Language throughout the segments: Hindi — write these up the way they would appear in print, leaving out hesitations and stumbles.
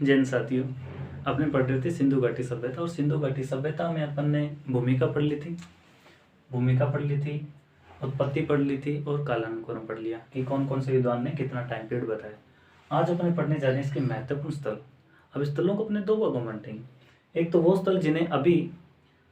जैन साथियों, अपने पढ़ रहे थे सिंधु घाटी सभ्यता, और सिंधु घाटी सभ्यता में अपन ने भूमिका पढ़ ली थी, उत्पत्ति पढ़ ली थी और कालानुक्रम पढ़ लिया कि कौन कौन से विद्वान ने कितना टाइम पीरियड बताया। आज अपने पढ़ने जा रहे हैं इसके महत्वपूर्ण स्थल। अब स्थलों को अपने दो भागों में बांटेंगे। एक तो वो स्थल जिन्हें अभी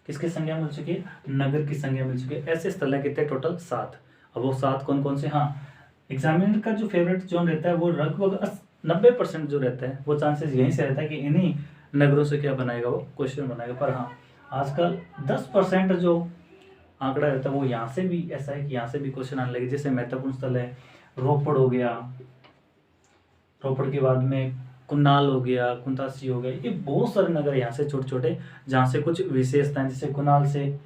किसकी संज्ञा मिल चुकी है, नगर की संज्ञा मिल चुकी है। ऐसे स्थल है कितने, टोटल 7। अब वो 7 कौन कौन से, हाँ, एग्जामिनर का जो फेवरेट जोन रहता है वो लगभग 90% जो रहता है वो चांसेस यहीं से रहता है कि इन्हीं नगरों से क्या बनाएगा, वो क्वेश्चन बनाएगा। पर हाँ, आजकल 10% जो आंकड़ा रहता है वो यहाँ से भी ऐसा है कि यहाँ से भी क्वेश्चन आने लगे। जैसे महत्वपूर्ण स्थल है रोपड़ हो गया, रोपड़ के बाद में कुनाल हो गया, कुंतासी हो गया, ये बहुत सारे नगर यहाँ से छोटे छोटे, जहाँ से कुछ विशेषताएं, जैसे कुनाल से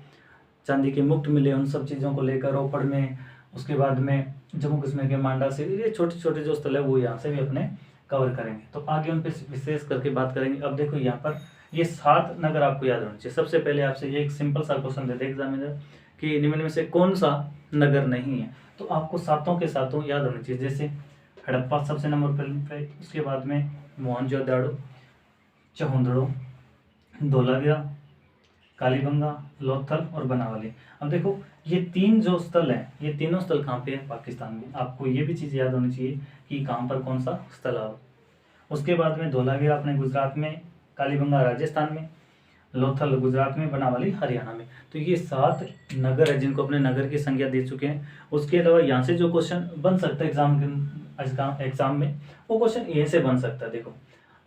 चांदी के मुकुट मिले, उन सब चीज़ों को लेकर रोपड़ में, उसके बाद में जम्मू कश्मीर के मांडा से, ये छोटे छोटे जो स्थल है वो यहाँ से भी अपने कवर करेंगे। तो आगे उन पर विशेष करके बात करेंगे। अब देखो यहाँ पर ये 7 नगर आपको याद होने चाहिए। सबसे पहले आपसे ये एक सिंपल सा क्वेश्चन देते एग्जामिनर कि निम्न में से कौन सा नगर नहीं है, तो आपको सातों के सातों याद होने चाहिए। जैसे हड़प्पा सबसे नंबर पे, उसके बाद में मोहनजोदाड़ो, चहुंदड़ो, धोलावीरा, कालीबंगा, लोथल और बनावली। अब देखो ये 3 जो स्थल हैं, ये तीनों स्थल कहाँ पे है, पाकिस्तान में। आपको ये भी चीज़ याद होनी चाहिए कि कहाँ पर कौन सा स्थल है। उसके बाद में धोलावीरा अपने गुजरात में, कालीबंगा राजस्थान में, लोथल गुजरात में, बनावली हरियाणा में। तो ये 7 नगर है जिनको अपने नगर की संज्ञा दे चुके हैं। उसके अलावा यहाँ से जो क्वेश्चन बन सकता है एग्जाम में, वो क्वेश्चन ये से बन सकता है। देखो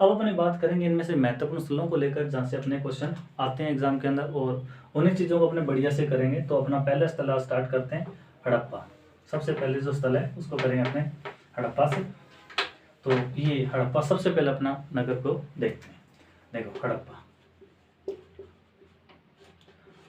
अब अपने बात करेंगे इनमें से महत्वपूर्ण स्थलों को लेकर जहाँ से अपने क्वेश्चन आते हैं एग्जाम के अंदर, और उन्हीं चीज़ों को अपने बढ़िया से करेंगे। तो अपना पहला स्थल आज स्टार्ट करते हैं हड़प्पा। सबसे पहले जो स्थल है उसको करेंगे अपने हड़प्पा से। तो ये हड़प्पा सबसे पहले अपना नगर को देखते हैं। देखो हड़प्पा।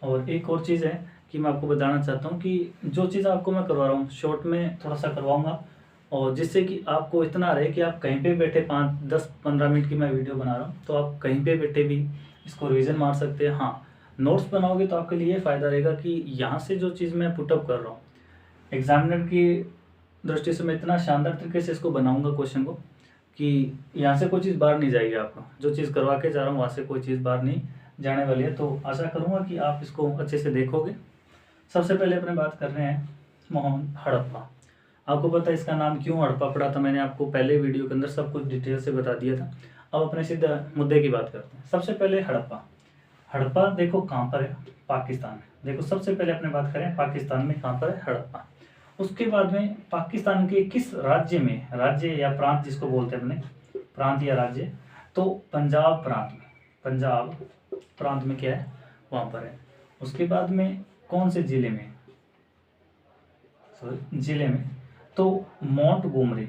और एक और चीज़ है कि मैं आपको बताना चाहता हूँ कि जो चीज़ आपको मैं करवा रहा हूँ शॉर्ट में थोड़ा सा करवाऊँगा, और जिससे कि आपको इतना रहे कि आप कहीं पे बैठे 5, 10, 15 मिनट की मैं वीडियो बना रहा हूँ तो आप कहीं पे बैठे भी इसको रिवीजन मार सकते हैं। हाँ, नोट्स बनाओगे तो आपके लिए ये फ़ायदा रहेगा कि यहाँ से जो चीज़ मैं पुटअप कर रहा हूँ एग्जामिनर की दृष्टि से मैं इतना शानदार तरीके से इसको बनाऊँगा क्वेश्चन को कि यहाँ से कोई चीज़ बाहर नहीं जाएगी। आपको जो चीज़ करवा के जा रहा हूँ वहाँ से कोई चीज़ बाहर नहीं जाने वाली है। तो आशा करूँगा कि आप इसको अच्छे से देखोगे। सबसे पहले अपने बात कर रहे हैं हड़प्पा। आपको पता है इसका नाम क्यों हड़प्पा पड़ा था, मैंने आपको पहले वीडियो के अंदर सब कुछ डिटेल से बता दिया था। अब अपने सीधा मुद्दे की बात करते हैं। सबसे पहले हड़प्पा देखो कहाँ पर है, पाकिस्तान में। देखो सबसे पहले अपने बात करें पाकिस्तान में कहाँ पर है हड़प्पा। उसके बाद में पाकिस्तान के किस राज्य में, राज्य या प्रांत जिसको बोलते हैं अपने, प्रांत या राज्य, तो पंजाब प्रांत में, पंजाब प्रांत में क्या है, वहाँ पर है। उसके बाद में कौन से जिले में, जिले में, तो मोंटगोमरी,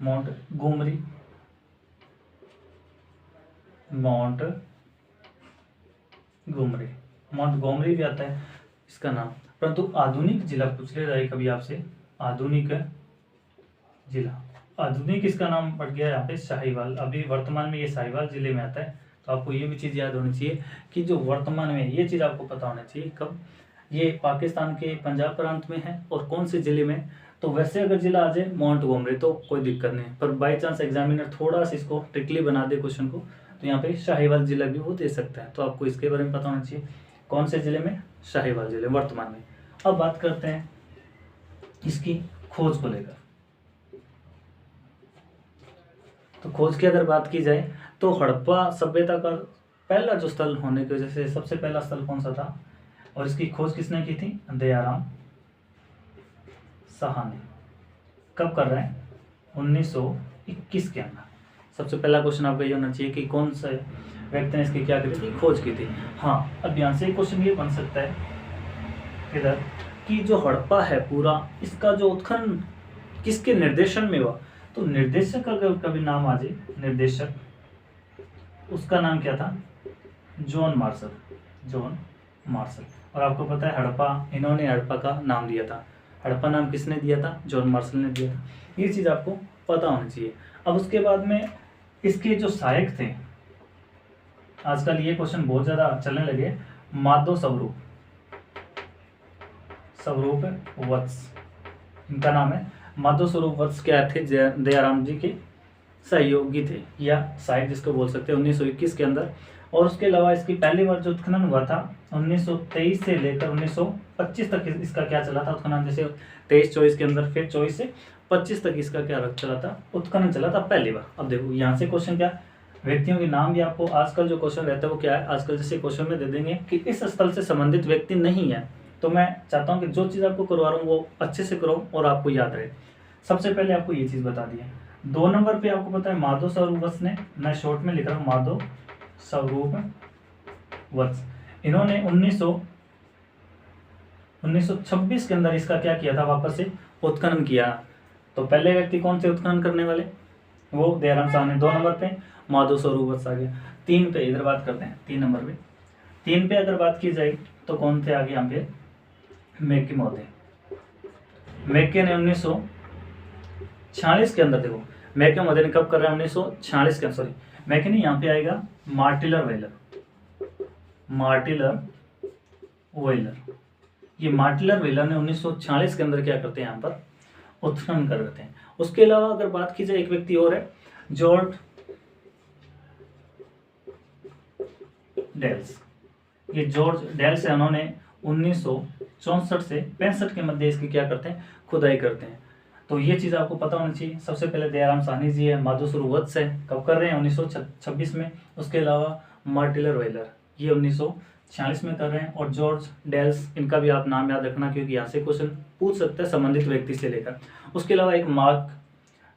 मोंटगोमरी भी आता है इसका नाम। परंतु आधुनिक जिला पूछ ले जाए कभी आपसे, आधुनिक जिला, आधुनिक इसका नाम पड़ गया यहाँ पे शाहीवाल। अभी वर्तमान में ये शाहीवाल जिले में आता है। तो आपको ये भी चीज़ याद होनी चाहिए कि जो वर्तमान में, ये चीज़ आपको पता होना चाहिए कब ये पाकिस्तान के पंजाब प्रांत में है और कौन से जिले में। तो वैसे अगर जिला आ जाए मोंटगोमरी तो कोई दिक्कत नहीं है, पर बाई चांस एग्जामिनर थोड़ा सा इसको ट्रिकली बना दे क्वेश्चन को तो यहाँ पे शाहीवाल जिला भी वो दे सकता है। तो आपको इसके बारे में पता होना चाहिए कौन से जिले में, शाहीवाल जिले वर्तमान में। अब बात करते हैं इसकी खोज को लेकर। तो खोज की अगर बात की जाए तो हड़प्पा सभ्यता का पहला जो स्थल होने की वजह से सबसे पहला स्थल कौन सा था, और इसकी खोज किसने की थी, दयाराम साहनी। कब कर रहे हैं, 1921 के अंदर। सबसे पहला क्वेश्चन आपका ये होना चाहिए कि कौन से व्यक्ति ने इसकी क्या करी थी, खोज की थी। हाँ, अब यहाँ से क्वेश्चन ये बन सकता है इधर कि जो हड़प्पा है पूरा, इसका जो उत्खनन किसके निर्देशन में हुआ। तो निर्देशक अगर कभी नाम आ जाए, निर्देशक, उसका नाम क्या था, जॉन मार्शल। और आपको पता है हड़प्पा, इन्होंने हड़प्पा का नाम दिया था। हड़प्पा नाम किसने दिया था, जॉन मार्शल ने दिया था। ये चीज़ आपको पता होनी चाहिए। अब उसके बाद में इसके जो सहायक थे, आजकल ये क्वेश्चन बहुत ज़्यादा चलने लगे, माधो स्वरूप वत्स, इनका नाम है। माधो स्वरूप वत्स क्या थे, दयाराम जी के सहयोगी थे, या सहायक जिसको बोल सकते हैं, 1921 के अंदर। और उसके अलावा इसकी पहली बार जो उत्खनन हुआ था 1923 से लेकर 1925 तक इसका क्या चला था उत्खनन। जैसे 23-24 के अंदर, फिर 24 से 25 तक इसका क्या चला था, उत्खनन चला था पहली बार। अब देखो यहाँ से क्वेश्चन क्या, व्यक्तियों के नाम भी आपको आजकल जो क्वेश्चन रहता है वो क्या है, आजकल जैसे क्वेश्चन में दे देंगे कि इस स्थल से संबंधित व्यक्ति नहीं है। तो मैं चाहता हूँ कि जो चीज़ आपको करवा रहा हूँ वो अच्छे से करो और आपको याद रहे। सबसे पहले आपको ये चीज़ बता दी है। 2 नंबर पे आपको पता है माधव स्वरूप वत्स ने, मैं शॉर्ट में लिख रहा हूँ माधव स्वरूप वत्स, इन्होंने 1926 के अंदर इसका क्या किया था, वापस से उत्खनन किया। तो पहले व्यक्ति कौन से उत्खनन करने वाले, वो दयाराम साहनी। 2 नंबर पे माधव स्वरूप वत्स आ गया। 3 पे इधर बात करते हैं, 3 नंबर पे, 3 पे अगर बात की जाए तो कौन थे आगे यहाँ पे, मेक्के महोदय। मेक्के ने 1946 के अंदर, देखो मेक्के महोदय ने कब कर रहे हैं 1946 के, सॉरी मेक्के नहीं, यहाँ पे आएगा मार्टिलर वेलर, मार्टिलर वेलर। ये मार्टिलर वेलर ने 1946 के अंदर क्या करते हैं, यहाँ पर उत्खनन कर देते हैं। उसके अलावा अगर बात की जाए एक व्यक्ति और है, जॉर्ज डेल्स। ये जॉर्ज डेल्स है, उन्होंने 1964 से 65 के मध्य इसकी क्या करते हैं, खुदाई करते हैं। तो ये चीज़ आपको पता होनी चाहिए। सबसे पहले दयाराम साहनी जी है, माधव स्वरूप वत्स है, कब कर रहे हैं 1926 में। उसके अलावा मार्टिलर वेलर ये 1946 में कर रहे हैं, और जॉर्ज डेल्स, इनका भी आप नाम याद रखना क्योंकि यहाँ से क्वेश्चन पूछ सकते हैं संबंधित व्यक्ति से लेकर। उसके अलावा एक मार्क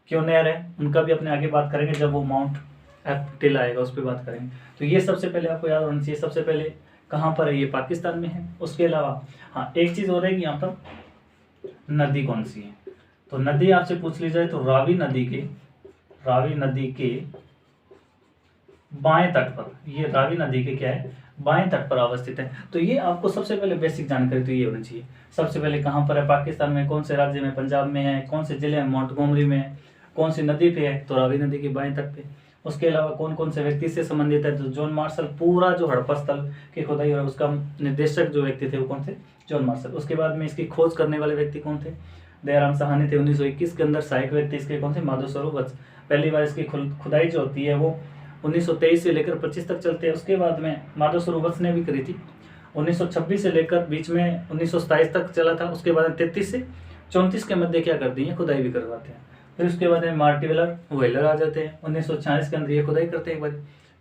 क्योनेर है, उनका भी अपने आगे बात करेंगे जब वो माउंट एप्टिल आएगा उस पर बात करेंगे। तो ये सबसे पहले आपको याद होना चाहिए। सबसे पहले कहाँ पर है, ये पाकिस्तान में है। उसके अलावा हाँ एक चीज़ और है कि यहाँ पर नदी कौन सी है, तो नदी आपसे पूछ ली जाए तो रावी नदी के बाएं तट पर, ये रावी नदी के क्या है, बाएं तट पर अवस्थित है। तो ये आपको सबसे पहले बेसिक जानकारी तो ये होनी चाहिए। सबसे पहले कहाँ पर है, पाकिस्तान में, कौन से राज्य में, पंजाब में है, कौन से जिले में, मोंटगोमरी में है, कौन सी नदी पे है, तो रावी नदी के बाएं तट पे। उसके अलावा कौन कौन से व्यक्ति से संबंधित है, तो जॉन मार्शल, पूरा जो हड़प्पा स्थल की खुदाई और उसका निर्देशक जो व्यक्ति थे वो कौन थे, जॉन मार्शल। उसके बाद में इसकी खोज करने वाले व्यक्ति कौन थे, दयाराम साहनी थे 1921 के अंदर। सहायक व्यक्ति इसके कौन थे, माधव स्वरूप वत्स। पहली बार इसकी खुदाई जो होती है वो 1923 से लेकर 25 तक चलते हैं। उसके बाद में माधव स्वरूप वत्स ने भी करी थी 1926 से लेकर बीच में 1927 तक चला था। उसके बाद 33 से 34 के मध्य क्या करती हैं, खुदाई भी करवाते हैं। फिर उसके बाद में मार्टिलर वेलर आ जाते हैं 1946 के अंदर, ये खुदाई करते हैं एक बार।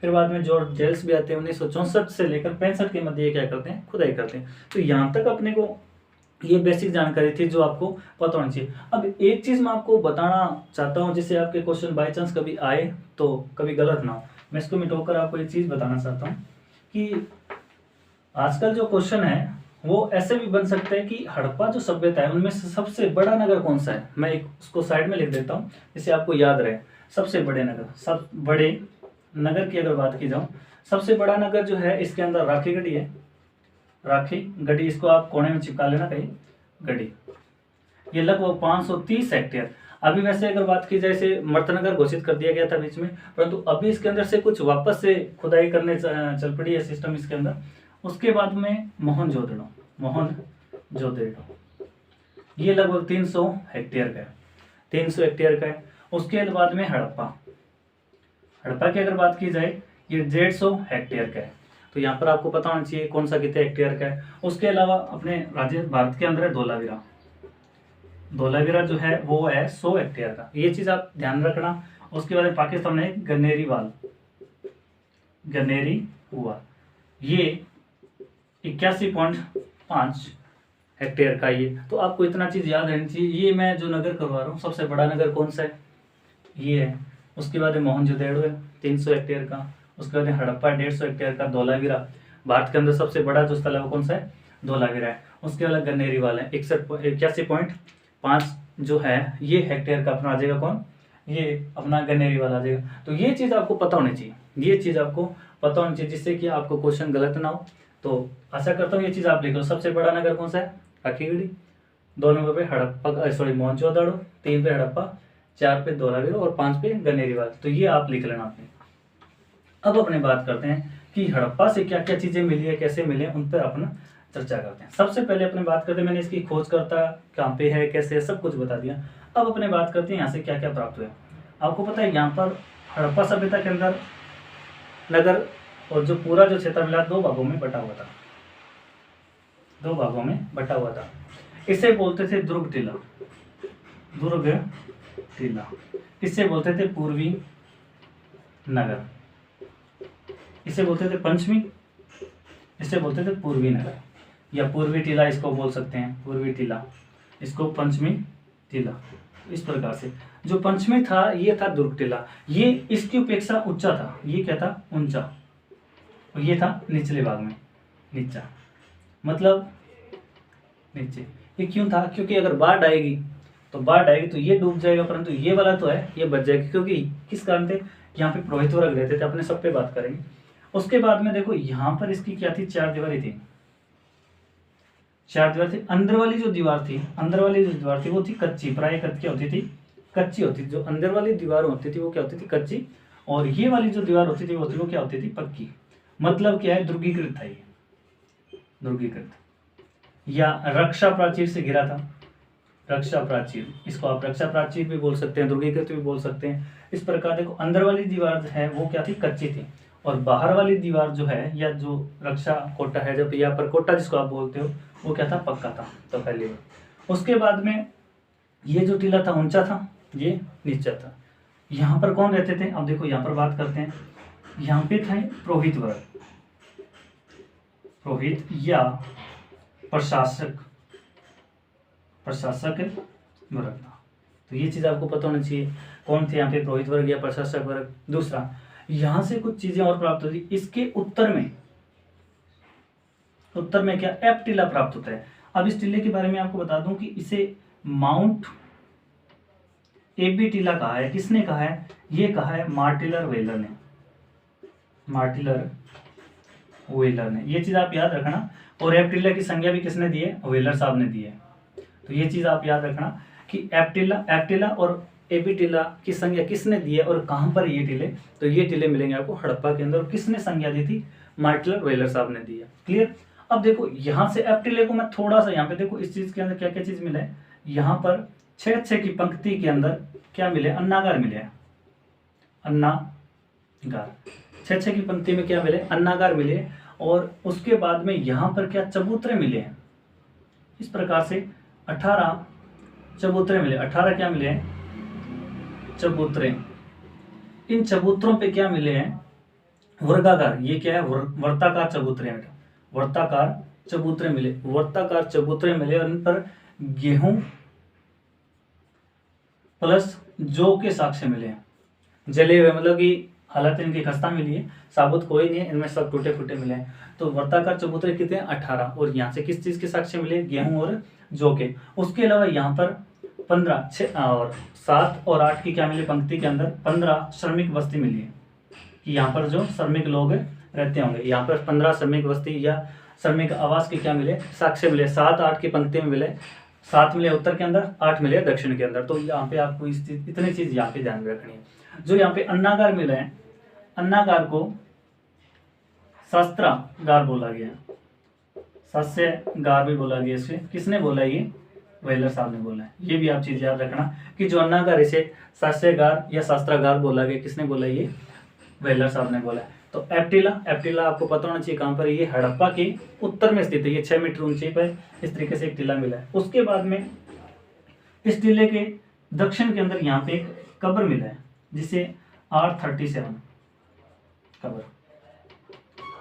फिर बाद में जॉर्ज डेल्स भी आते हैं 1964 से लेकर 65 के मध्य ये क्या करते हैं, खुदाई करते हैं। तो यहाँ तक अपने को ये बेसिक जानकारी थी जो आपको पता होनी चाहिए। अब एक चीज़ मैं आपको बताना चाहता हूँ जिससे आपके क्वेश्चन बाई चांस कभी आए तो कभी गलत ना हो। मैं इसको मिटाकर आपको एक चीज़ बताना चाहता हूँ कि आजकल जो क्वेश्चन है वो ऐसे भी बन सकते हैं कि हड़प्पा जो सभ्यता है उनमें से सबसे बड़ा नगर कौन सा है। मैं एक उसको साइड में लिख देता हूँ जिससे आपको याद रहे। सबसे बड़े नगर, सब बड़े नगर की अगर बात की जाऊँ, सबसे बड़ा नगर जो है इसके अंदर राखी गढ़ी है। राखी गढ़ी, इसको आप कोने में चिपका लेना कहीं, गढ़ी। ये लगभग 530 हेक्टेयर। अभी वैसे अगर बात की जाए इसे मर्तनगर घोषित कर दिया गया था बीच में, परंतु अभी इसके अंदर से कुछ वापस से खुदाई करने चल पड़ी है सिस्टम इसके अंदर। उसके बाद में मोहनजोदड़ो, ये लगभग 300 हेक्टेयर का है, 300 हेक्टेयर का है। उसके बाद में हड़प्पा की अगर बात की जाए ये 150 हेक्टेयर का है। तो यहाँ पर आपको पता होना चाहिए कौन सा कितने हेक्टेयर का है। उसके अलावा अपने राज्य भारत के अंदर है धोलावीरा जो है वो है 100 हेक्टेयर का, ये चीज़ आप ध्यान रखना। उसके बाद पाकिस्तान में गनेरी वाल, ये 81.5 हेक्टेयर का। ये तो आपको इतना चीज़ याद रहनी चाहिए। ये मैं जो नगर करवा रहा हूँ सबसे बड़ा नगर कौन सा है, ये है। उसके बाद मोहनजोदड़ो है 300 हेक्टेयर का। उसके बाद हड़प्पा 150 हेक्टेयर का। धोलावीरा भारत के अंदर सबसे बड़ा जो स्थल है वो कौन सा है, धोलावीरा है। उसके बाद गनेरी वाल है 81.5 जो है ये हेक्टेयर का अपना आ जाएगा कौन, ये अपना गनेरी वाला आ जाएगा। तो ये चीज़ आपको पता होनी चाहिए, ये चीज़ आपको पता होनी चाहिए जिससे कि आपको क्वेश्चन गलत ना हो। तो आशा करता हूँ ये चीज़ आप लिख लो। सबसे बड़ा नगर कौन सा है, राखीगढ़ी। 2 नंबर पे मोहनजोदड़ो, 3 पे हड़प्पा, 4 पे धोलावीरा और 5 पे गनेरी वाल। तो ये आप लिख लेना आपने। अब अपने बात करते हैं कि हड़प्पा से क्या क्या चीज़ें मिली है, कैसे मिले, उन पर अपना चर्चा करते हैं। सबसे पहले अपने बात करते हैं, मैंने इसकी खोज करता कहाँ पे है, कैसे है, सब कुछ बता दिया। अब अपने बात करते हैं यहाँ से क्या क्या प्राप्त हुआ। आपको पता है यहाँ पर हड़प्पा सभ्यता के अंदर नगर और जो पूरा जो क्षेत्र मिला 2 भागों में बटा हुआ था, 2 भागों में बटा हुआ था। इसे बोलते थे दुर्ग टीला, दुर्ग टीला। इसे बोलते थे पूर्वी नगर, इसे बोलते थे पंचमी, इसे बोलते थे पूर्वी नगर या पूर्वी टीला इसको बोल सकते हैं, पूर्वी टीला, इसको पंचमी टीला। इस प्रकार से जो पंचमी था ये था दुर्ग टीला, ये इसकी अपेक्षा ऊंचा था, ये क्या था, ऊंचा, और ये था निचले भाग में, नीचा, मतलब नीचे। ये क्यों था, क्योंकि अगर बाढ़ आएगी तो ये डूब जाएगा, परंतु ये वाला तो है ये बच जाएगी, क्योंकि किस कारण थे, यहाँ पे पुरोहित वर्ग रहते थे, अपने सब पे बात करेंगे। उसके बाद में देखो यहाँ पर इसकी क्या थी, 4 दीवारी थी, 4 दीवार थी। अंदर वाली जो दीवार थी वो थी कच्ची, प्राय क्या होती थी, कच्ची होती थी। जो अंदर वाली दीवार होती थी वो क्या होती थी, कच्ची, और ये वाली जो दीवार होती थी वो क्या होती थी, पक्की। मतलब क्या है, दुर्गीकृत था ये, दुर्गीकृत या रक्षा प्राचीर से घिरा था, रक्षा प्राचीर, इसको आप रक्षा प्राचीर भी बोल सकते हैं, दुर्गीकृत भी बोल सकते हैं। इस प्रकार देखो अंदर वाली दीवार है वो क्या थी, कच्ची थी, और बाहर वाली दीवार जो है या जो रक्षा कोटा है, जब या पर कोटा जिसको आप बोलते हो, वो क्या था, पक्का था। तो पहली बार। उसके बाद में ये जो टीला था ऊंचा था, ये नीचा था। यहाँ पर कौन रहते थे, अब देखो यहाँ पर बात करते हैं, यहाँ पे थे पुरोहित वर्ग, पुरोहित या प्रशासक वर्ग था। तो ये चीज आपको पता होनी चाहिए, कौन थे यहाँ पे, पुरोहित वर्ग या प्रशासक वर्ग। दूसरा, यहाँ से कुछ चीजें और प्राप्त होती, इसके उत्तर में क्या, एफ टीला प्राप्त होता है। अब इस टीले के बारे में आपको बता दूं कि इसे माउंट एबी टीला कहा है। किसने कहा है, ये कहा है मार्टिलर वेलर ने, मार्टिलर वेलर ने। ये चीज आप याद रखना। और एफ टीला की संज्ञा भी किसने दी है, वेलर साहब ने दी है। तो ये चीज आप याद रखना कि एफ टीला और एबी टीला की संज्ञा किसने दी है और कहां पर ये टीले, तो ये टीले मिलेंगे आपको हड़प्पा के अंदर। किसने संज्ञा दी थी, मार्टिलर वेलर साहब ने दी है। क्लियर। अब देखो यहाँ से एफ टीले को मैं थोड़ा सा, यहाँ पे देखो इस चीज के अंदर क्या क्या चीज मिला है, यहाँ पर 6-6 की पंक्ति के अंदर क्या मिले, अन्नागार मिले, अन्नागार। 6-6 की पंक्ति में क्या मिले, अन्नागार मिले। और उसके बाद में यहाँ पर क्या, चबूतरे मिले हैं। इस प्रकार से 18 चबूतरे मिले, 18 क्या मिले हैं, चबूतरे। इन चबूतरों पे क्या मिले हैं, वर्गाकार। ये क्या है, वर्ताकार चबूतरे, वर्ताकार चबूतरे मिले, वर्ताकार चबूतरे मिले। और इन पर गेहूं प्लस जौ के साक्ष्य मिले हैं, जले हुए, मतलब कि हालत इनकी खस्ता मिली है, साबुत कोई नहीं है, इनमें सब टूटे फूटे मिले हैं। तो वर्ताकार चबूतरे कितने, 18। और यहाँ से किस चीज के साक्ष्य मिले, गेहूं और जौ के। उसके अलावा यहाँ पर 15, 6 और 7 और 8 की क्या मिली, पंक्ति के अंदर 15 श्रमिक बस्ती मिली है, कि यहाँ पर जो श्रमिक लोग रहते होंगे। यहाँ पर 15 श्रमिक बस्ती या श्रमिक आवास के क्या मिले, साक्ष्य मिले। 7-8 की पंक्ति में मिले, 7 मिले उत्तर के अंदर, 8 मिले दक्षिण के अंदर। तो यहाँ पे आपको इतनी चीज यहाँ पे ध्यान में रखनी है। जो यहाँ पे अन्नागार मिले हैं, अन्नागार को शस्त्रागार बोला गया, शस्यगार भी बोला गया। इसे किसने बोला, ये वेलर साहब ने बोला है। ये भी आप चीज याद रखना कि जो अन्नागार, इसे शस्यगार या शस्त्रागार बोला गया, किसने बोला, ये वेलर साहब ने बोला है। तो एफ टीला आपको पता होना चाहिए कहां पर, ये हड़प्पा के उत्तर में स्थित है। ये 6 मीटर ऊंचाई पर इस तरीके से एक टीला मिला है। उसके बाद में इस टीले के दक्षिण के अंदर यहाँ पे एक कब्र मिला है, जिसे R37 कब्र,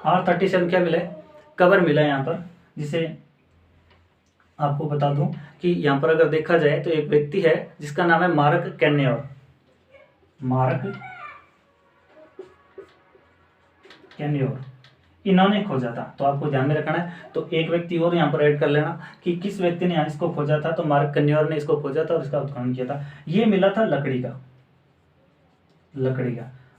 R37 क्या मिला है, कब्र मिला है यहाँ पर। जिसे आपको बता दूं कि यहाँ पर अगर देखा जाए तो एक व्यक्ति है जिसका नाम है मार्क कैन्योर, मार्क कैन्योर, इन्होंने खोजा था। तो आपको ध्यान में रखना है। तो एक व्यक्ति और यहाँ पर ऐड कर लेना कि किस व्यक्ति ने इसको खोजा था, तो मार्क कैन्योर ने इसको खोजा था और इसका उत्खनन किया था। ये मिला था लकड़ी का,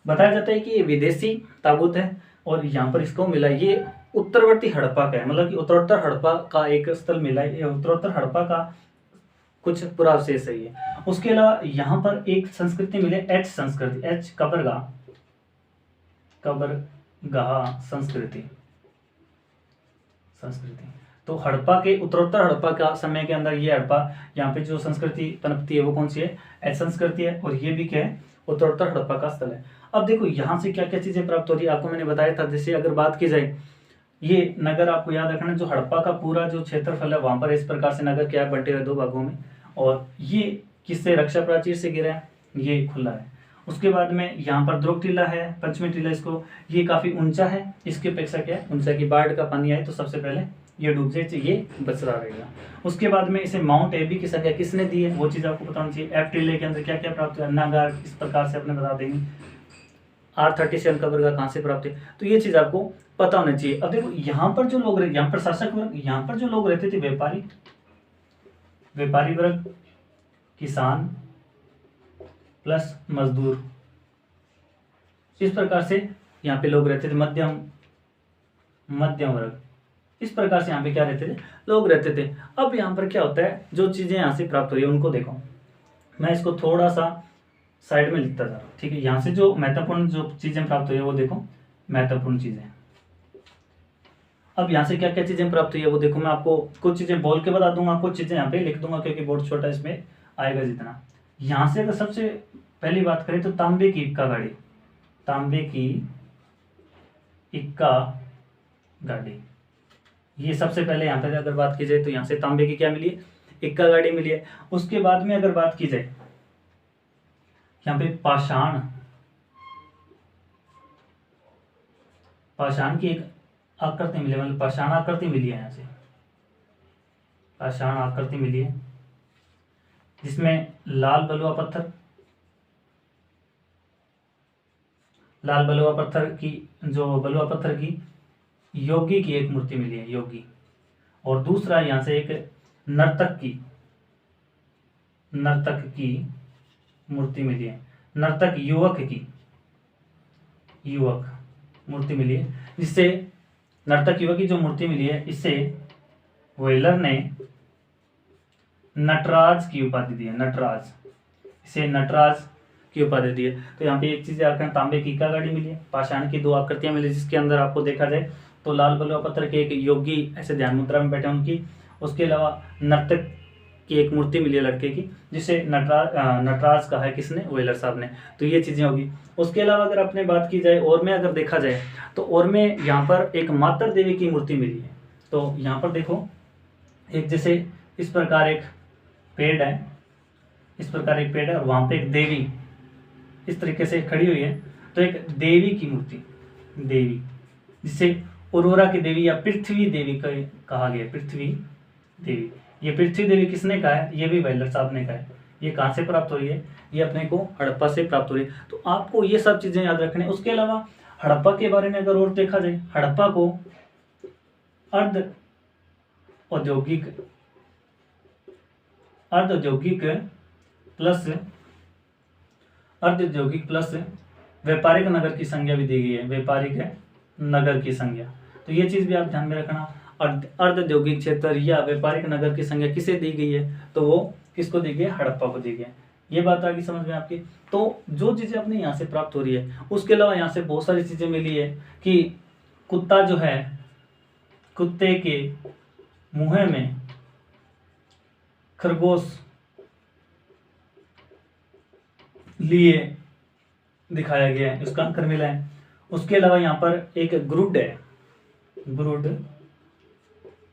बताया जाता है कि ये विदेशी ताबूत है और यहाँ पर इसको मिला। ये उत्तरवर्ती हड़प्पा का है, मतलब कि उत्तरोत्तर हड़प्पा का एक स्थल मिला है। ये उत्तरोत्तर हड़प्पा का कुछ पुरावशेष है ये। उसके अलावा यहाँ पर एक संस्कृति मिले, एच संस्कृति, एच कबरगाह संस्कृति। तो हड़प्पा के उत्तरोत्तर हड़प्पा का समय के अंदर ये हड़प्पा, यहाँ पे जो संस्कृति पनपती है वो कौन सी है, एच संस्कृति है। और ये भी क्या है, उत्तरोत्तर हड़प्पा का स्थल है। अब देखो यहाँ से क्या क्या चीजें प्राप्त हो रही है, आपको मैंने बताया था। जैसे अगर बात की जाए, ये नगर आपको याद रखना, जो हड़प्पा का पूरा जो क्षेत्रफल है वहां पर इस प्रकार से नगर क्या है, बंटे हुए 2 भागों में। और ये किससे, रक्षा प्राचीर से घिरा है, ये खुला है। उसके बाद में यहाँ पर ध्रुव टीला है, पंचमी टीला इसको, ये काफी ऊंचा है, इसकी अपेक्षा क्या है, ऊंचा की बाढ़ का पानी आए तो सबसे पहले ये डूब जाए, ये बच रहा रहेगा। उसके बाद में इसे माउंट एबी की संख्या किसने दी है, वो चीज आपको पता होनी चाहिए। एफ टीले के अंदर क्या क्या प्राप्त हुआ, अन्नागार इस प्रकार से अपने बता देंगे। R30 से अनका वर्ग कहाँ से प्राप्त है, तो ये चीज आपको पता होना चाहिए। अब देखो यहाँ पर जो लोग, यहाँ पर शासक वर्ग, यहाँ पर जो लोग रहते थे व्यापारी, व्यापारी वर्ग, किसान प्लस मजदूर, इस प्रकार से यहाँ पे लोग रहते थे। मध्यम वर्ग, इस प्रकार से यहाँ पे क्या रहते थे, लोग रहते थे। अब यहाँ पर क्या होता है, जो चीजें यहाँ से प्राप्त हो रही है उनको देखो, मैं इसको थोड़ा सा साइड में लिखता जा रहा हूँ, ठीक है। यहाँ से जो महत्वपूर्ण जो चीजें प्राप्त हुई है वो देखो, महत्वपूर्ण चीजें। अब यहाँ से क्या क्या चीजें प्राप्त हुई है वो देखो, मैं आपको कुछ चीजें बोल के बता दूंगा, कुछ चीजें यहाँ पे लिख दूंगा क्योंकि बोर्ड छोटा इसमें आएगा जितना। यहाँ से अगर सबसे पहली बात करें तो तांबे की इक्का गाड़ी, तांबे की इक्का गाड़ी, ये सबसे पहले यहाँ पे अगर बात की जाए तो यहाँ से तांबे की क्या मिली है, इक्का गाड़ी मिली है। उसके बाद में अगर बात की जाए यहाँ पे पाषाण, पाषाण की एक आकृति मिली है, मतलब पाषाण आकृति मिली है, यहाँ से पाषाण आकृति मिली है जिसमें लाल बलुआ पत्थर, लाल बलुआ पत्थर की, जो बलुआ पत्थर की योगी की एक मूर्ति मिली है, योगी। और दूसरा यहाँ से एक नर्तक की मूर्ति मिली है, नर्तक युवक की, युवक मूर्ति मिली है, जिससे नर्तक युवक की जो मूर्ति मिली है, इससे व्हीलर ने नटराज की उपाधि दी है, नटराज, इसे नटराज की उपाधि दी है। तो यहाँ पे एक चीज आकर तांबे की इक्का गाड़ी मिली है, पाषाण की 2 आकृतियां मिली, जिसके अंदर आपको देखा जाए तो लाल बलुआ पत्थर के एक योगी ऐसे ध्यान मुद्रा में बैठे उनकी, उसके अलावा नर्तक की एक मूर्ति मिली है लड़के की, जिसे नटराज कहा है किसने, व्हीलर साहब ने। तो ये चीजें होगी। उसके अलावा अगर अपने बात की जाए और में अगर देखा जाए तो और में यहाँ पर एक मातर देवी की मूर्ति मिली है। तो यहाँ पर देखो, एक जैसे इस प्रकार एक पेड़ है, इस प्रकार एक पेड़ है और वहां पे एक देवी इस तरीके से खड़ी हुई है। तो एक देवी की मूर्ति, देवी, जिसे उर्वरा की देवी या पृथ्वी देवी कहा गया, पृथ्वी देवी। ये पृथ्वी देवी किसने कहा है, ये भी व्हीलर साहब ने कहा है। ये कहाँ से प्राप्त हो रही है, ये अपने को हड़प्पा से प्राप्त हो रही है। तो आपको ये सब चीजें याद रखने। उसके अलावा हड़प्पा के बारे में अगर और देखा जाए, हड़प्पा को अर्ध औद्योगिक प्लस व्यापारिक नगर की संज्ञा भी दी गई है, व्यापारिक नगर की संज्ञा। तो ये चीज भी आप ध्यान में रखना। अर्ध औद्योगिक क्षेत्र या व्यापारिक नगर की संज्ञा किसे दी गई है, तो वो किसको दी गई है, हड़प्पा को दी गई है। ये बात आगे समझ में आपकी। तो जो चीजें अपने यहाँ से प्राप्त हो रही है, उसके अलावा यहाँ से बहुत सारी चीजें मिली है कि कुत्ता जो है, कुत्ते के मुंह में खरगोश लिए दिखाया गया है, उसका अंकर मिला है। उसके अलावा यहाँ पर एक गुरुड है, गुरुड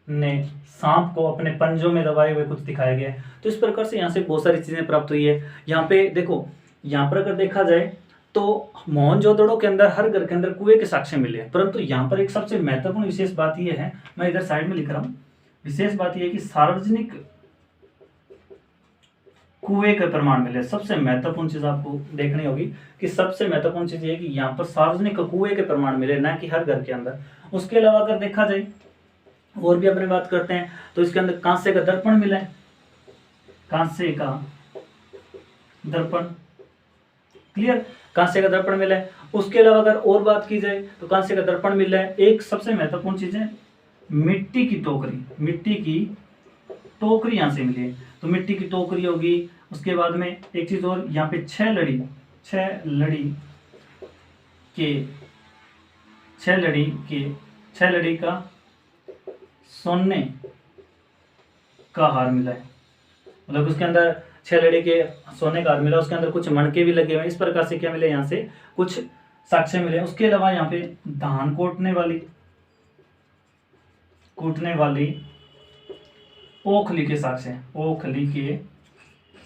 ने सांप को अपने पंजों में दबाए हुए कुछ दिखाया गया है। तो इस प्रकार से यहाँ से बहुत सारी चीजें प्राप्त हुई है। यहाँ पे देखो, यहाँ पर अगर देखा जाए तो मोहनजोदड़ो के अंदर हर घर के अंदर कुएं के साक्ष्य मिले हैं, परंतु यहाँ पर एक सबसे महत्वपूर्ण विशेष बात यह है, मैं इधर साइड में लिख रहा हूँ, विशेष बात यह है कि सार्वजनिक कुएं के प्रमाण मिले। सबसे महत्वपूर्ण चीज आपको देखनी होगी कि सबसे महत्वपूर्ण चीज ये कि यहाँ पर सार्वजनिक कुएं के प्रमाण मिले, ना कि हर घर के अंदर। उसके अलावा अगर देखा जाए और भी अपने बात करते हैं तो इसके अंदर कांसे का दर्पण मिला है, कांसे का दर्पण, क्लियर, कांसे का दर्पण मिला है। उसके अलावा अगर और बात की जाए तो कांसे का दर्पण मिला है। एक सबसे महत्वपूर्ण चीज है मिट्टी की टोकरी, मिट्टी की टोकरी यहाँ से मिली है, तो मिट्टी की टोकरी होगी। उसके बाद में एक चीज और, यहाँ पे 6 लड़ी का सोने का हार मिला है, मतलब उसके अंदर 6 लड़े के सोने का हार मिला, उसके अंदर कुछ मणके भी लगे हुए हैं। इस प्रकार से क्या मिले यहाँ से कुछ साक्ष्य मिले। उसके अलावा यहाँ पे धान कूटने वाली ओखली के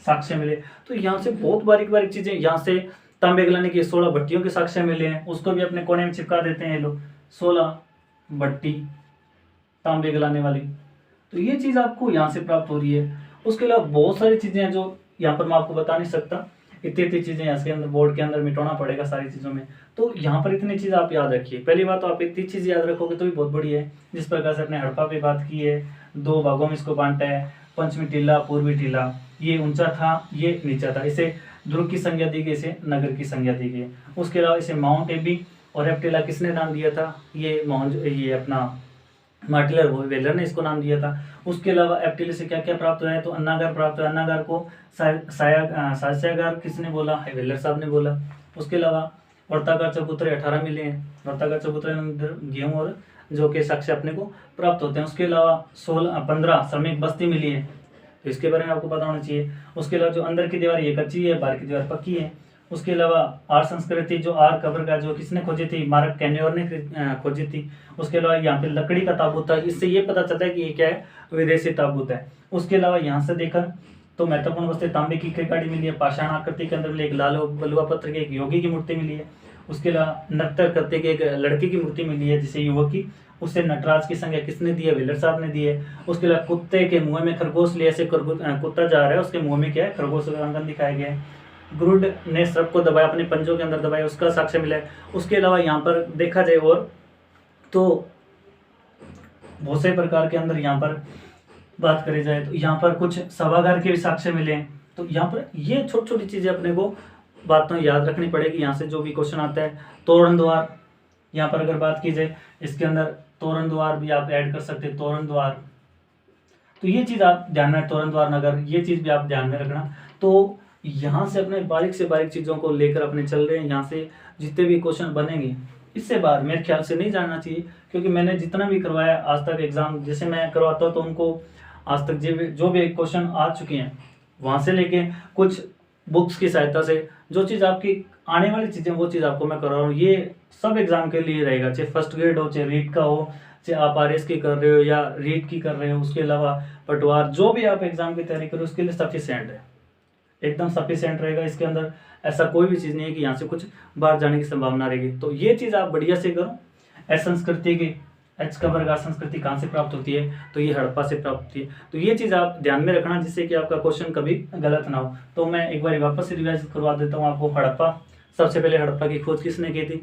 साक्ष्य मिले। तो यहाँ से बहुत बारीक बारीक चीजें, यहाँ से तांबे गलाने की 16 भट्टियों के साक्ष्य मिले हैं, उसको भी अपने कोने में चिपका देते हैं लोग, 16 भट्टी तांबे गलाने वाली। तो ये चीज आपको यहाँ से प्राप्त हो रही है। उसके अलावा बहुत सारी चीजें हैं जो यहाँ पर मैं आपको बता नहीं सकता, इतनी चीजें यहाँ के अंदर बोर्ड के अंदर मिटाना पड़ेगा सारी चीजों में। तो यहाँ पर इतनी चीज आप याद रखिए। पहली बात तो आप इतनी चीज याद रखोगे तो भी बहुत बढ़िया है। जिस प्रकार से अपने हड़प्पा पे बात की है, 2 भागों में इसको बांटा है, पश्चिमी टीला पूर्वी टीला, ये ऊंचा था ये नीचा था, इसे ध्रुव की संज्ञा दी गई, इसे नगर की संज्ञा दी गई। उसके अलावा इसे माउंट एबी और एप्टिला किसने नाम दिया था, ये अपना मार्टिलर वेलर ने इसको नाम दिया था। उसके अलावा एप्टिले से क्या क्या प्राप्त हुआ है, तो अन्नागार प्राप्त हुआ। अन्नागार को सास्यागार किसने बोला, वेलर साहब ने बोला। उसके अलावा वर्ताकार चबूतरे 18 मिले हैं। वर्ताकार चबूतरे अंदर गेहूं और जो के साक्ष्य अपने को प्राप्त होते हैं। उसके अलावा 15 श्रमिक बस्ती मिली है, तो इसके बारे में आपको पता होना चाहिए। उसके अलावा जो अंदर की दीवार ये कच्ची है, बाहर की दीवार पक्की है। उसके अलावा आर संस्कृति, जो आर कब्र का जो किसने खोजी थी, मार्क कैन्योर ने खोजी थी। उसके अलावा यहाँ पे लकड़ी का ताबूत था, इससे ये पता चलता है कि ये क्या है, विदेशी ताबूत है। उसके अलावा यहाँ से देखा तो महत्वपूर्ण वस्तु तांबे की गाड़ी मिली है, पाषाण आकृति के अंदर मिली, एक लाल बलुआ पत्थर की एक योगी की मूर्ति मिली है। उसके अलावा नृत्य करते की एक लड़के की मूर्ति मिली है जिसे युवक की, उससे नटराज की संज्ञा किसने दी है, वेलर साहब ने दी है। उसके अलावा कुत्ते के मुंह में खरगोश लिए, ऐसे कुत्ता जा रहा है, उसके मुंह में क्या है, खरगोश का अंकन दिखाया गया है। गुरुड ने सर्प को दबाया, अपने पंजों के अंदर दबाया, उसका साक्ष्य मिला है। उसके अलावा यहाँ पर देखा जाए और तो बहुत से प्रकार के अंदर यहाँ पर बात करी जाए तो यहाँ पर कुछ सभागार के भी साक्ष्य मिले हैं। तो यहाँ पर ये छोटी छोटी चीजें अपने को बातों याद रखनी पड़ेगी। यहाँ से जो भी क्वेश्चन आता है, तोरण द्वार, यहाँ पर अगर बात की जाए इसके अंदर तोरण द्वार भी आप ऐड कर सकते हैं, तोरण द्वार। तो ये चीज आप ध्यान में, तोरण द्वार नगर, ये चीज भी आप ध्यान में रखना। तो यहाँ से अपने बारीक से बारीक चीजों को लेकर अपने चल रहे हैं। यहाँ से जितने भी क्वेश्चन बनेंगे इससे बाहर मेरे ख्याल से नहीं जाना चाहिए, क्योंकि मैंने जितना भी करवाया आज तक एग्जाम जैसे मैं करवाता हूँ तो उनको आज तक जो भी क्वेश्चन आ चुके हैं वहां से लेके कुछ बुक्स की सहायता से जो चीज़ आपकी आने वाली चीज़ें वो चीज़ आपको मैं करा रहा हूँ। ये सब एग्जाम के लिए रहेगा, चाहे फर्स्ट ग्रेड हो, चाहे रीट का हो, चाहे आप आरएस की कर रहे हो या रीट की कर रहे हो, उसके अलावा पटवार, जो भी आप एग्जाम की तैयारी करो उसके लिए सफिशिएंट है, एकदम सफिशिएंट रहेगा। इसके अंदर ऐसा कोई भी चीज़ नहीं है कि यहाँ से कुछ बाहर जाने की संभावना रहेगी। तो ये चीज़ आप बढ़िया से करो। एच संस्कृति की, एच का वर्ग संस्कृति कहाँ से प्राप्त होती है, तो ये हड़प्पा से प्राप्त होती है। तो ये चीज़ आप ध्यान में रखना जिससे कि आपका क्वेश्चन कभी गलत ना हो। तो मैं एक बार वापस से रिवाइज करवा देता हूँ आपको। हड़प्पा, सबसे पहले हड़प्पा की खोज किसने की थी,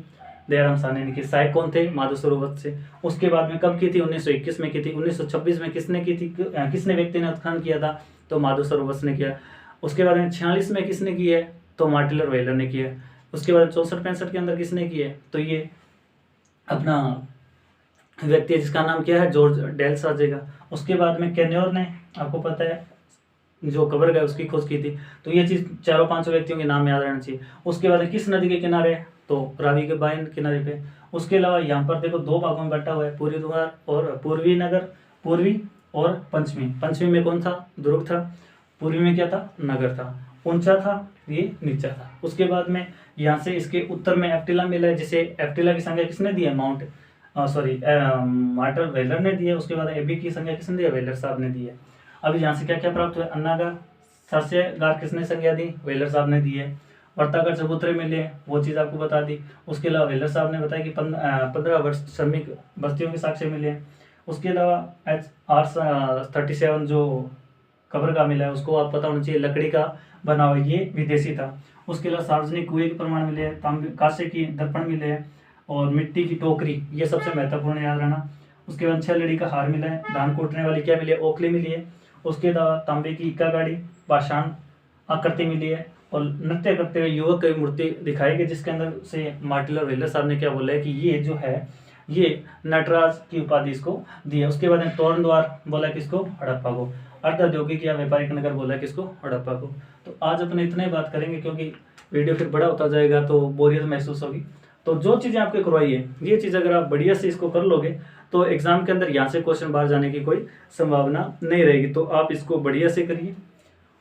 दयाराम साहनी ने की। सहायक कौन थे, माधव सरोवर से। उसके बाद में कब की थी, 1921 में की थी। 1926 में किसने की थी, किसने व्यक्ति ने उत्खनन किया था, तो माधव सरोवर ने किया। उसके बाद में 46 में किसने की है, तो मार्टिलर वेलर ने किया। उसके बाद 64-65 के अंदर किसने की है, तो ये अपना व्यक्ति है जिसका नाम क्या है, जॉर्ज डेल साजेगा। उसके बाद में कैन्योर ने, आपको पता है जो कब्र गए उसकी खोज की थी। तो ये चीज 4-5 व्यक्तियों के नाम याद रहना चाहिए। उसके बाद किस नदी के किनारे, तो रावी के बाएं किनारे पे। उसके अलावा यहाँ पर देखो 2 भागों में बटा हुआ है, पूर्वी द्वार और पूर्वी नगर, पूर्वी और पंचमी। पंचमी में कौन था, दुर्ग था। पूर्वी में क्या था, नगर था। ऊंचा था, ये नीचा था। उसके बाद में यहाँ से इसके उत्तर में एप्टिला मिला है, जिसे एप्टिला की संख्या किसने दी है, मार्टिलर वेलर ने दी है। उसके बाद एबी की संख्या किसने दी है, वेलर साहब ने दी है। अब यहाँ से क्या क्या प्राप्त हुआ, अन्नागार, सस्यगार किसने संज्ञा दी, वेलर साहब ने दी है। वर्ताकार चबूतरे मिले, वो चीज़ आपको बता दी। उसके अलावा वेलर साहब ने बताया कि 15 वर्ष श्रमिक बस्तियों के साक्ष्य मिले हैं। उसके अलावा HR37 जो कब्र का मिला है उसको आप पता होना चाहिए, लकड़ी का बना हुआ, ये विदेशी था। उसके अलावा सार्वजनिक कुएं के प्रमाण मिले हैं, तांबे कांसे की दर्पण मिले हैं और मिट्टी की टोकरी, ये सबसे महत्वपूर्ण याद रहना। उसके बाद 6 लड़ी का हार मिला है, धान कूटने वाली क्या मिली है, ओखली मिली है। उसके अलावा तांबे की इक्का गाड़ी, पाषाण आकृति मिली है और नृत्य करते हुए युवक की मूर्ति दिखाई गई, जिसके अंदर से मार्टिलर वेलर साहब ने क्या बोला है कि ये जो है ये नटराज की उपाधि इसको दी है। उसके बाद तोरण द्वार बोला किसको, हड़प्पा को। अर्ध औद्योगिक या व्यापारिक नगर बोला किसको, हड़प्पा को। तो आज अपने इतने बात करेंगे क्योंकि वीडियो फिर बड़ा होता जाएगा तो बोरियत महसूस होगी। तो जो चीज़ें आपके करवाई है ये चीज़ अगर आप बढ़िया से इसको कर लोगे तो एग्जाम के अंदर यहाँ से क्वेश्चन बाहर जाने की कोई संभावना नहीं रहेगी। तो आप इसको बढ़िया से करिए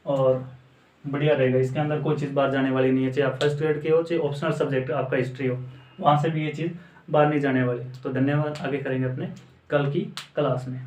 और बढ़िया रहेगा। इसके अंदर कोई चीज़ बाहर जाने वाली नहीं है, चाहे आप फर्स्ट ग्रेड के हो, चाहे ऑप्शनल सब्जेक्ट आपका हिस्ट्री हो, वहाँ से भी ये चीज़ बाहर नहीं जाने वाली। तो धन्यवाद, आगे करेंगे अपने कल की क्लास में।